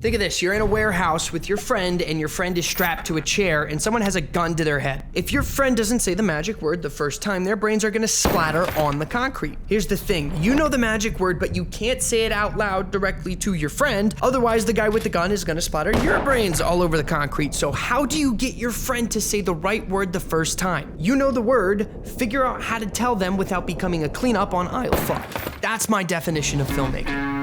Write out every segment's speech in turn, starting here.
Think of this, you're in a warehouse with your friend and your friend is strapped to a chair and someone has a gun to their head. If your friend doesn't say the magic word the first time, their brains are gonna splatter on the concrete. Here's the thing, you know the magic word, but you can't say it out loud directly to your friend, otherwise the guy with the gun is gonna splatter your brains all over the concrete. So how do you get your friend to say the right word the first time? You know the word, figure out how to tell them without becoming a cleanup on aisle 5. That's my definition of filmmaking.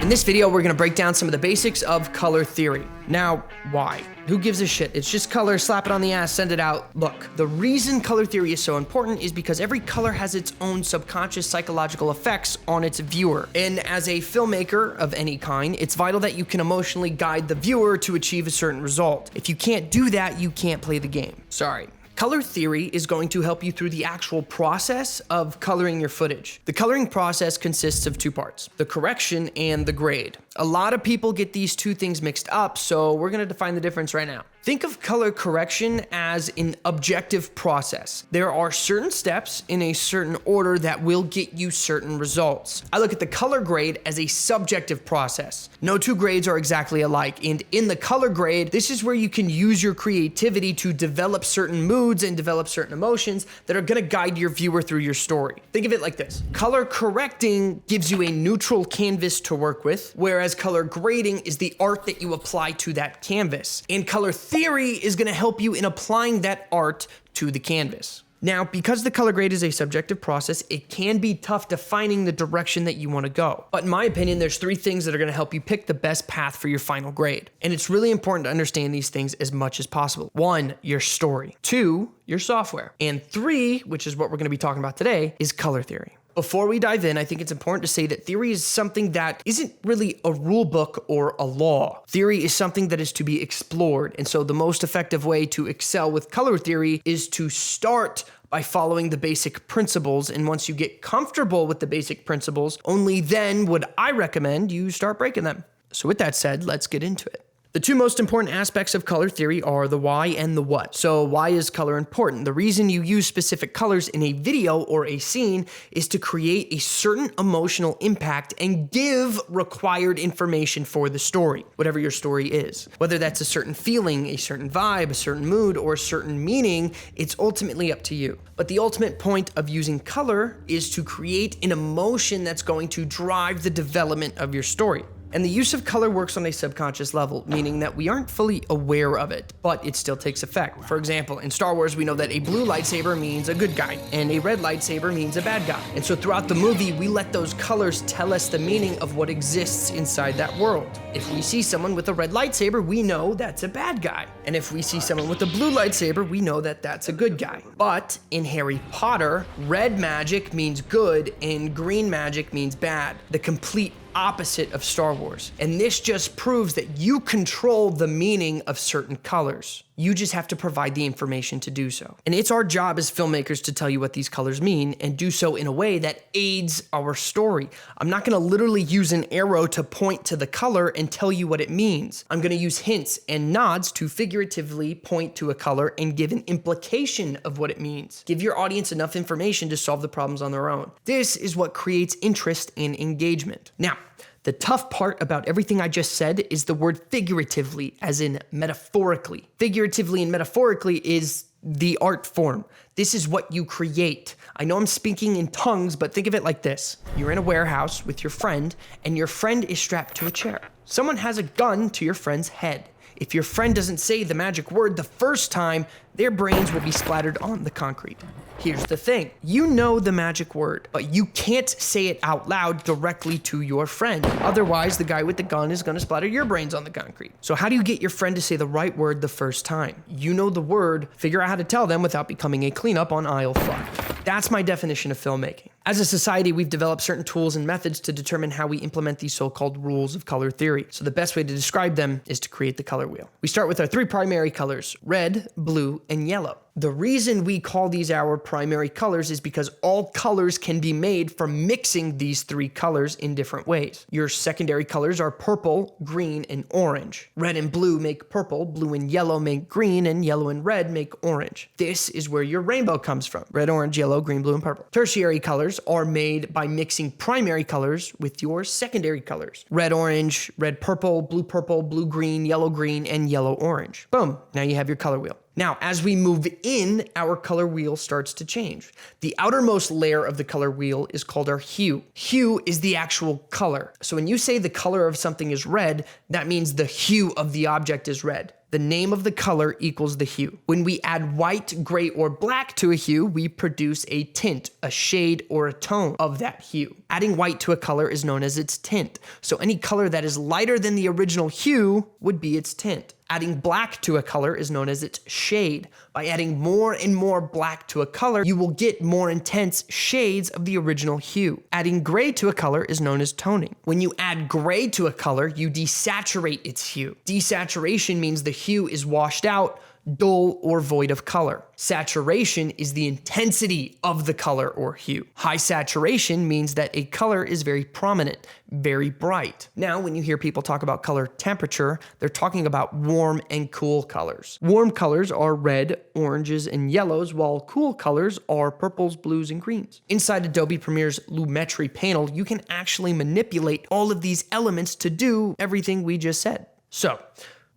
In this video, we're gonna break down some of the basics of color theory. Now, why? Who gives a shit? It's just color, slap it on the ass, send it out. Look, the reason color theory is so important is because every color has its own subconscious psychological effects on its viewer. And as a filmmaker of any kind, it's vital that you can emotionally guide the viewer to achieve a certain result. If you can't do that, you can't play the game. Sorry. Color theory is going to help you through the actual process of coloring your footage. The coloring process consists of two parts, the correction and the grade. A lot of people get these two things mixed up, so we're gonna define the difference right now. Think of color correction as an objective process. There are certain steps in a certain order that will get you certain results. I look at the color grade as a subjective process. No two grades are exactly alike, and in the color grade, this is where you can use your creativity to develop certain moods and develop certain emotions that are gonna guide your viewer through your story. Think of it like this. Color correcting gives you a neutral canvas to work with, whereas color grading is the art that you apply to that canvas. And color theory is gonna help you in applying that art to the canvas. Now, because the color grade is a subjective process, it can be tough defining the direction that you want to go. But in my opinion, there's three things that are going to help you pick the best path for your final grade. And it's really important to understand these things as much as possible. 1, your story. 2, your software. And 3, which is what we're going to be talking about today, is color theory. Before we dive in, I think it's important to say that theory is something that isn't really a rule book or a law. Theory is something that is to be explored. And so the most effective way to excel with color theory is to start by following the basic principles. And once you get comfortable with the basic principles, only then would I recommend you start breaking them. So with that said, let's get into it. The two most important aspects of color theory are the why and the what. So why is color important? The reason you use specific colors in a video or a scene is to create a certain emotional impact and give required information for the story, whatever your story is. Whether that's a certain feeling, a certain vibe, a certain mood, or a certain meaning, it's ultimately up to you. But the ultimate point of using color is to create an emotion that's going to drive the development of your story. And the use of color works on a subconscious level, meaning that we aren't fully aware of it, but it still takes effect. For example, in Star Wars, we know that a blue lightsaber means a good guy, and a red lightsaber means a bad guy. And so throughout the movie, we let those colors tell us the meaning of what exists inside that world. If we see someone with a red lightsaber, we know that's a bad guy. And if we see someone with a blue lightsaber, we know that that's a good guy. But in Harry Potter, red magic means good, and green magic means bad. The complete opposite of Star Wars. And this just proves that you control the meaning of certain colors. You just have to provide the information to do so. And it's our job as filmmakers to tell you what these colors mean and do so in a way that aids our story. I'm not gonna literally use an arrow to point to the color and tell you what it means. I'm gonna use hints and nods to figuratively point to a color and give an implication of what it means. Give your audience enough information to solve the problems on their own. This is what creates interest and engagement. Now, the tough part about everything I just said is the word figuratively, as in metaphorically. Figuratively and metaphorically is the art form. This is what you create. I know I'm speaking in tongues, but think of it like this. You're in a warehouse with your friend, and your friend is strapped to a chair. Someone has a gun to your friend's head. If your friend doesn't say the magic word the first time, their brains will be splattered on the concrete. Here's the thing, you know the magic word, but you can't say it out loud directly to your friend. Otherwise, the guy with the gun is gonna splatter your brains on the concrete. So how do you get your friend to say the right word the first time? You know the word, figure out how to tell them without becoming a cleanup on aisle 5. That's my definition of filmmaking. As a society, we've developed certain tools and methods to determine how we implement these so-called rules of color theory. So the best way to describe them is to create the color wheel. We start with our three primary colors, red, blue, and yellow. The reason we call these our primary colors is because all colors can be made from mixing these three colors in different ways. Your secondary colors are purple, green, and orange. Red and blue make purple, blue and yellow make green, and yellow and red make orange. This is where your rainbow comes from. Red, orange, yellow, green, blue, and purple. Tertiary colors colors are made by mixing primary colors with your secondary colors. Red, orange, red, purple, blue, green, and yellow, orange. Boom, now you have your color wheel. Now, as we move in, our color wheel starts to change. The outermost layer of the color wheel is called our hue. Hue is the actual color. So when you say the color of something is red, that means the hue of the object is red. The name of the color equals the hue. When we add white, gray, or black to a hue, we produce a tint, a shade, or a tone of that hue. Adding white to a color is known as its tint. So any color that is lighter than the original hue would be its tint. Adding black to a color is known as its shade. By adding more and more black to a color, you will get more intense shades of the original hue. Adding gray to a color is known as toning. When you add gray to a color, you desaturate its hue. Desaturation means the hue is washed out, dull, or void of color. Saturation is the intensity of the color or hue. High saturation means that a color is very prominent, very bright. Now, when you hear people talk about color temperature, they're talking about warm and cool colors. Warm colors are red, oranges, and yellows, while cool colors are purples, blues, and greens. Inside Adobe Premiere's Lumetri panel, you can actually manipulate all of these elements to do everything we just said. So,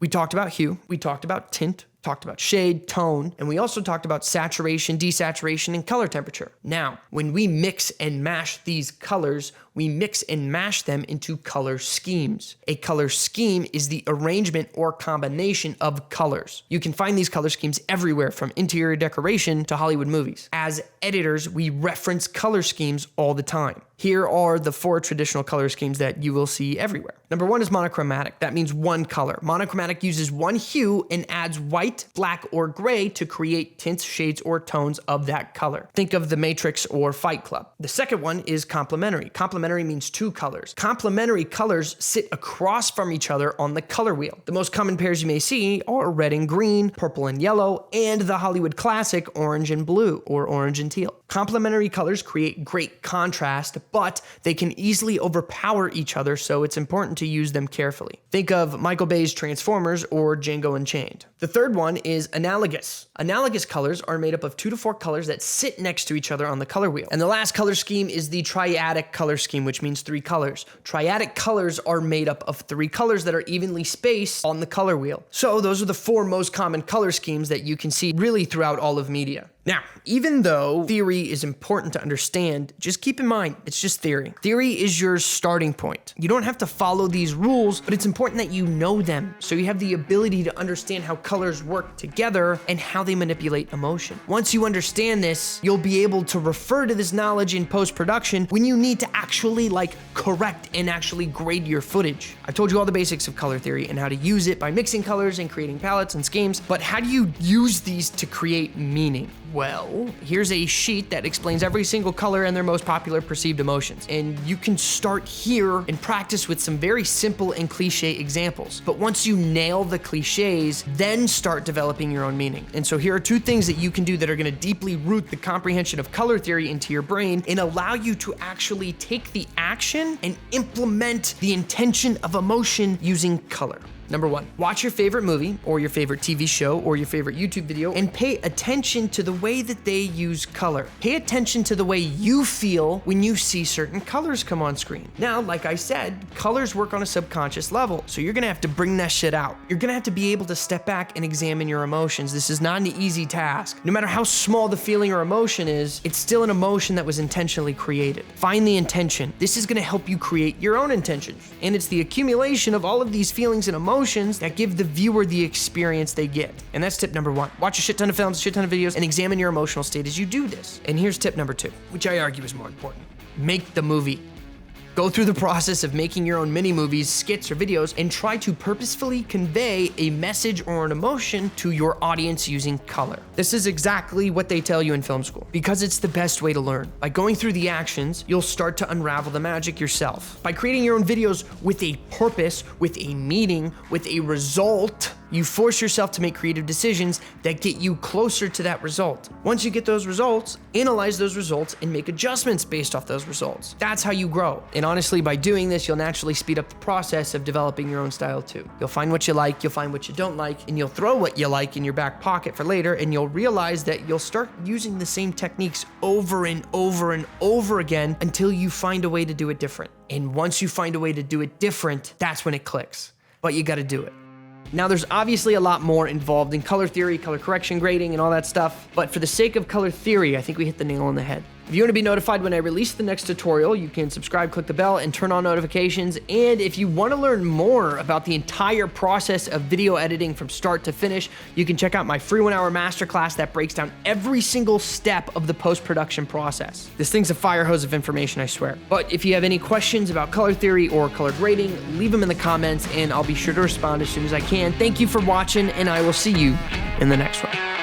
we talked about hue, we talked about tint, talked about shade, tone, and we also talked about saturation, desaturation, and color temperature. Now, when we mix and mash these colors, we mix and mash them into color schemes. A color scheme is the arrangement or combination of colors. You can find these color schemes everywhere, from interior decoration to Hollywood movies. As editors, we reference color schemes all the time. Here are the 4 traditional color schemes that you will see everywhere. Number 1 is monochromatic. That means one color. Monochromatic uses one hue and adds white, black, or gray to create tints, shades, or tones of that color. Think of The Matrix or Fight Club. The second one is complementary. Complementary means 2 colors. Complementary colors sit across from each other on the color wheel. The most common pairs you may see are red and green, purple and yellow, and the Hollywood classic orange and blue, or orange and teal. Complementary colors create great contrast, but they can easily overpower each other, so it's important to use them carefully. Think of Michael Bay's Transformers or Django Unchained. The third one is analogous. Analogous colors are made up of 2 to 4 colors that sit next to each other on the color wheel. And the last color scheme is the triadic color scheme, which means 3 colors. Triadic colors are made up of 3 colors that are evenly spaced on the color wheel. So those are the 4 most common color schemes that you can see really throughout all of media. Now, even though theory is important to understand, just keep in mind, it's just theory. Theory is your starting point. You don't have to follow these rules, but it's important that you know them, so you have the ability to understand how colors work together and how they manipulate emotion. Once you understand this, you'll be able to refer to this knowledge in post-production when you need to actually correct and actually grade your footage. I told you all the basics of color theory and how to use it by mixing colors and creating palettes and schemes, but how do you use these to create meaning? Well, here's a sheet that explains every single color and their most popular perceived emotions. And you can start here and practice with some very simple and cliche examples. But once you nail the cliches, then start developing your own meaning. And so here are 2 things that you can do that are going to deeply root the comprehension of color theory into your brain and allow you to actually take the action and implement the intention of emotion using color. Number 1, watch your favorite movie or your favorite TV show or your favorite YouTube video and pay attention to the way that they use color. Pay attention to the way you feel when you see certain colors come on screen. Now, like I said, colors work on a subconscious level, so you're gonna have to bring that shit out. You're gonna have to be able to step back and examine your emotions. This is not an easy task. No matter how small the feeling or emotion is, it's still an emotion that was intentionally created. Find the intention. This is gonna help you create your own intentions. And it's the accumulation of all of these feelings and emotions that give the viewer the experience they get. And that's tip number 1. Watch a shit ton of films, a shit ton of videos, and examine your emotional state as you do this. And here's tip number 2, which I argue is more important. Make the movie. Go through the process of making your own mini-movies, skits, or videos, and try to purposefully convey a message or an emotion to your audience using color. This is exactly what they tell you in film school, because it's the best way to learn. By going through the actions, you'll start to unravel the magic yourself. By creating your own videos with a purpose, with a meaning, with a result, You force yourself to make creative decisions that get you closer to that result. Once you get those results, analyze those results and make adjustments based off those results. That's how you grow. And honestly, by doing this, you'll naturally speed up the process of developing your own style too. You'll find what you like, you'll find what you don't like, and you'll throw what you like in your back pocket for later, and you'll realize that you'll start using the same techniques over and over and over again until you find a way to do it different. And once you find a way to do it different, that's when it clicks. But you gotta do it. Now, there's obviously a lot more involved in color theory, color correction, grading, and all that stuff, but for the sake of color theory, I think we hit the nail on the head. If you want to be notified when I release the next tutorial, you can subscribe, click the bell, and turn on notifications. And if you want to learn more about the entire process of video editing from start to finish, you can check out my free 1-hour masterclass that breaks down every single step of the post-production process. This thing's a fire hose of information, I swear. But if you have any questions about color theory or color grading, leave them in the comments, and I'll be sure to respond as soon as I can. Thank you for watching, and I will see you in the next one.